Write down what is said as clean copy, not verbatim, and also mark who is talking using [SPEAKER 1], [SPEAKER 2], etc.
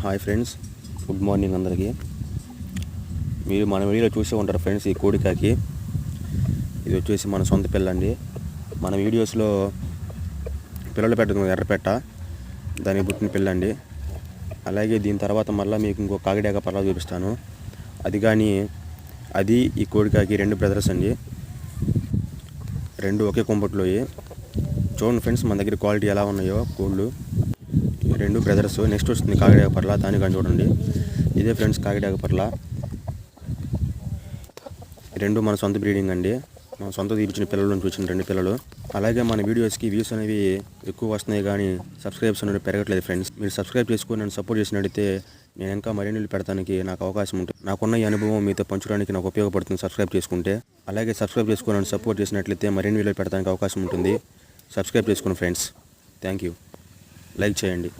[SPEAKER 1] Hi friends, good morning అందరికీ. మీరు మన వీడియోలో చూసే ఉంటారు ఫ్రెండ్స్. ఈ కోడికాకి ఇది వచ్చేసి మన సొంత పిల్ల అండి. మన వీడియోస్లో పిల్లలు పెట్టడం ఎర్రపెట్ట, దానికి పుట్టిన పిల్ల అండి. అలాగే దీని తర్వాత మళ్ళీ మీకు ఇంకో కాకిడాక పర్లా చూపిస్తాను. అది ఈ కోడికాకి రెండు బ్రదర్స్ అండి. రెండు ఒకే కొంపట్లోయి. చూడండి ఫ్రెండ్స్ మన దగ్గర క్వాలిటీ ఎలా ఉన్నాయో కోళ్ళు. రెండు బ్రదర్స్. నెక్స్ట్ వస్తుంది కాకిడాక పర్ల, దానికని చూడండి. ఇదే ఫ్రెండ్స్ కాకిడాక పర్ల. రెండు మన సొంత బ్రీడింగ్ అండి. మన సొంత తీర్చిన పిల్లల నుంచి వచ్చిన రెండు పిల్లలు. అలాగే మన వీడియోస్కి వ్యూస్ అనేవి ఎక్కువ వస్తున్నాయి కానీ సబ్స్క్రైబ్స్ అనేవి పెరగట్లేదు ఫ్రెండ్స్. మీరు సబ్స్క్రైబ్ చేసుకొని నన్ను సపోర్ట్ చేసినట్టయితే నేను ఇంకా మరిన్ని పెడతానికి నాకు అవకాశం ఉంటుంది. నాకున్న ఈ అనుభవం మీతో పంచడానికి నాకు ఉపయోగపడుతుంది సబ్స్క్రైబ్ చేసుకుంటే. అలాగే సబ్స్క్రైబ్ చేసుకొని నన్ను సపోర్ట్ చేసినట్లయితే మరిన్ని వీడియోలు పెడతానికి అవకాశం ఉంటుంది. సబ్స్క్రైబ్ చేసుకోండి ఫ్రెండ్స్. Thank you. లైక్ చేయండి.